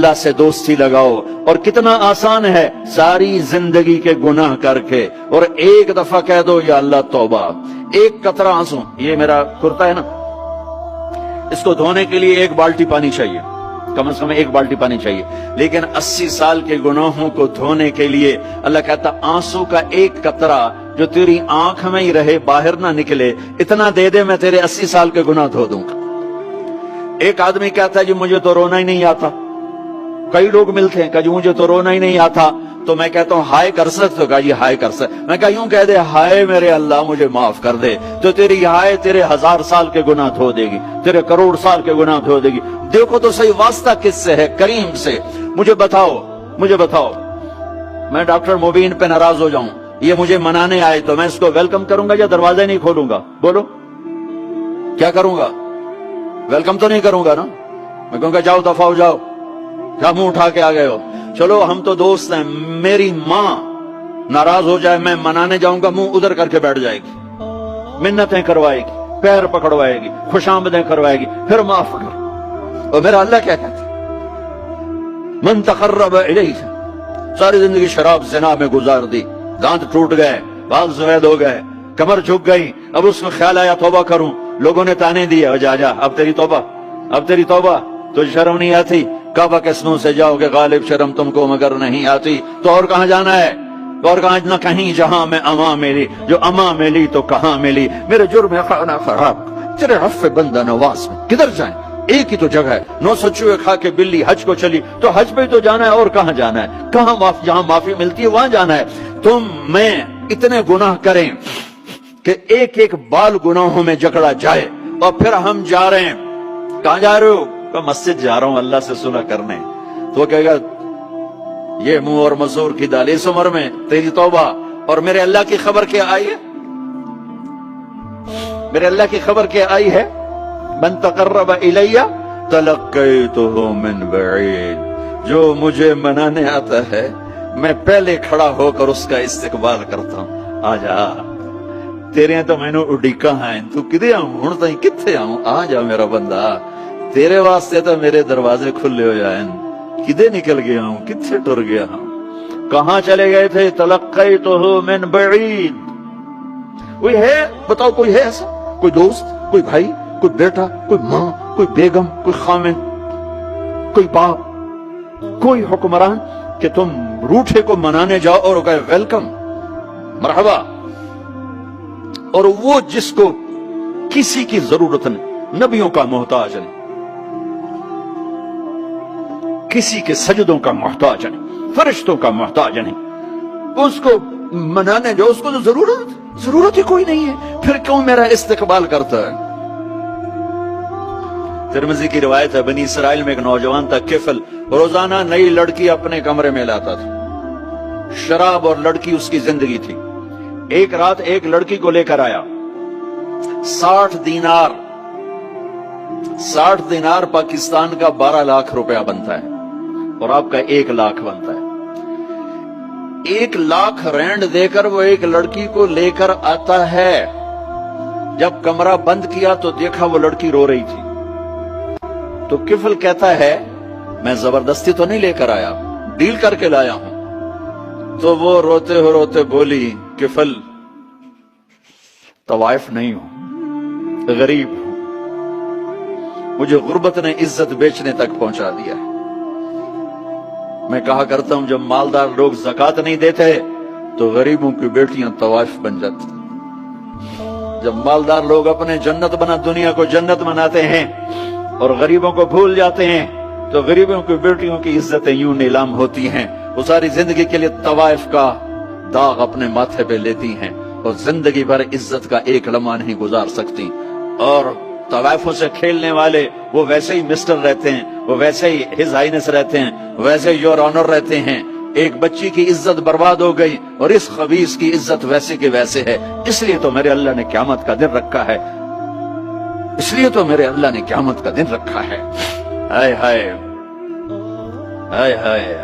اللہ سے دوستی لگاؤ. اور کتنا آسان ہے ساری زندگی کے گناہ کر کے اور ایک دفعہ کہہ دو یا اللہ توبہ. ایک قطرہ آنسو، یہ میرا کرتا ہے نا، اس کو دھونے کے لیے ایک بالٹی پانی چاہیے، کم از کم ایک بالٹی پانی چاہیے. لیکن 80 سال کے گناہوں کو دھونے کے لیے اللہ کہتا آنسو کا ایک قطرہ جو تیری آنکھ میں ہی رہے، باہر نہ نکلے، اتنا دے دے میں تیرے 80 سال کے گناہ دھو دوں گا. ایک آدمی کہتا ہے جی مجھے تو رونا ہی نہیں آتا. کئی لوگ ملتے ہیں کہ جی مجھے تو رونا ہی نہیں آتا. تو میں کہتا ہوں ہائے کر سکتے ہو؟ کہا جی ہائے کر سکتے. میں کہا یوں کہہ دے ہائے میرے اللہ مجھے معاف کر دے، تو تیری ہائے تیرے 1000 سال کے گناہ دھو دے گی، تیرے کروڑ سال کے گناہ دھو دے گی. دیکھو تو صحیح واسطہ کس سے ہے؟ کریم سے. مجھے بتاؤ میں ڈاکٹر مبین پہ ناراض ہو جاؤں، یہ مجھے منانے آئے تو میں اس کو ویلکم کروں گا یا دروازے نہیں کھولوں گا؟ بولو کیا کروں گا؟ ویلکم تو نہیں کروں گا نا. میں کہوں گا جاؤ دفعہ ہو جاؤ، کیا منہ اٹھا کے آ گئے ہو؟ چلو ہم تو دوست ہیں. میری ماں ناراض ہو جائے، میں منانے جاؤں گا، منہ ادھر کر کے بیٹھ جائے گی، منتیں کروائے گی، پیر پکڑوائے گی، خوش آمدیں کروائے گی، پھر معاف کر. اور میرا اللہ کیا کہتا ہے؟ من تقرب الیہ. ساری زندگی شراب زنا میں گزار دی، دانت ٹوٹ گئے، بال سفید ہو گئے، کمر جھک گئی. اب اس کو خیال آیا توبہ کروں، لوگوں نے تانے دیے جا اب تیری توبہ. تو شرم نہیں آتی؟ کعبہ کے سنوں سے جاؤ گے غالب شرم تم کو مگر نہیں آتی. تو اور کہاں جانا ہے؟ اور کہاں نہ کہیں جہاں میں اما ملی، جو اما ملی تو کہاں ملی. میرے جرم خانہ خراب تیرے عفو بندہ نواز میں کدھر جائیں؟ ایک ہی تو جگہ ہے. 900 چوہے کھا کے بلی حج کو چلی، تو حج پہ تو جانا ہے، اور کہاں جانا ہے؟ کہاں جہاں معافی ملتی ہے وہاں جانا ہے. تم میں اتنے گناہ کریں کہ ایک ایک بال گناہوں میں جکڑا جائے، اور پھر ہم جا رہے ہیں. کہاں جا رہے ہو؟ کہ مسجد جا رہا ہوں اللہ سے صلح کرنے. تو وہ کہے گا یہ منہ اور مسور کی دال، اس عمر میں تیری توبہ. اور میرے اللہ کی خبر کیا آئی ہے؟ میرے اللہ کی خبر کیا آئی ہے؟ من تقرب الی تلقیتہ من بعید. جو مجھے منانے آتا ہے میں پہلے کھڑا ہو کر اس کا استقبال کرتا ہوں. آ جا تیرے تو میں نے اڈیکا ہیں، تو کدے آؤں ہوں تھی کتنے آؤں؟ آ جا میرا بندہ، تیرے واسطے تو میرے دروازے کھلے ہو جائیں. کدے نکل گیا ہوں، کتنے ٹر گیا ہوں، کہاں چلے گئے تھے؟ تلقیتہ من بعید. کوئی ہے بتاؤ، کوئی ہے ایسا؟ کوئی دوست، کوئی بھائی، کوئی بیٹا، کوئی ماں، کوئی بیگم، کوئی خامن، کوئی باپ، کوئی حکمران کہ تم روٹھے کو منانے جاؤ اور کہے ویلکم مرحبا. اور وہ جس کو کسی کی ضرورت نہیں، نبیوں کا محتاج نہیں، کسی کے سجدوں کا محتاج نہیں، فرشتوں کا محتاج نہیں، اس کو منانے جو اس کو تو ضرورت ہی کوئی نہیں ہے، پھر کیوں میرا استقبال کرتا ہے؟ ترمذی کی روایت ہے، بنی اسرائیل میں ایک نوجوان تھا کفل، روزانہ نئی لڑکی اپنے کمرے میں لاتا تھا. شراب اور لڑکی اس کی زندگی تھی. ایک رات ایک لڑکی کو لے کر آیا. 60 دینار پاکستان کا 12 لاکھ روپیہ بنتا ہے، اور آپ کا 1 لاکھ بنتا ہے. 1 لاکھ رینڈ دے کر وہ ایک لڑکی کو لے کر آتا ہے. جب کمرہ بند کیا تو دیکھا وہ لڑکی رو رہی تھی. تو کفل کہتا ہے میں زبردستی تو نہیں لے کر آیا، ڈیل کر کے لایا ہوں. تو وہ روتے بولی کفل طوائف نہیں ہوں، غریب ہوں، مجھے غربت نے عزت بیچنے تک پہنچا دیا ہے. میں کہا کرتا ہوں جب مالدار لوگ زکات نہیں دیتے تو غریبوں کی بیٹیاں طوائف بن جاتی. جب مالدار لوگ اپنے دنیا کو جنت بناتے ہیں اور غریبوں کو بھول جاتے ہیں تو غریبوں کی بیٹیوں کی عزتیں یوں نیلام ہوتی ہیں. وہ ساری زندگی کے لیے طوائف کا داغ اپنے ماتھے پہ لیتی ہیں اور زندگی بھر عزت کا ایک لمحہ نہیں گزار سکتی. اور طوائفوں سے کھیلنے والے وہ ویسے ہی مسٹر رہتے ہیں، وہ ویسے ہی ہز ہائنس رہتے ہیں، ویسے یور آنر رہتے ہیں. ایک بچی کی عزت برباد ہو گئی اور اس خبیث کی عزت ویسے کی ویسے ہے. اس لیے تو میرے اللہ نے قیامت کا دن رکھا ہے، اس لیے تو میرے اللہ نے قیامت کا دن رکھا ہے. ہائے ہائے ہائے ہائے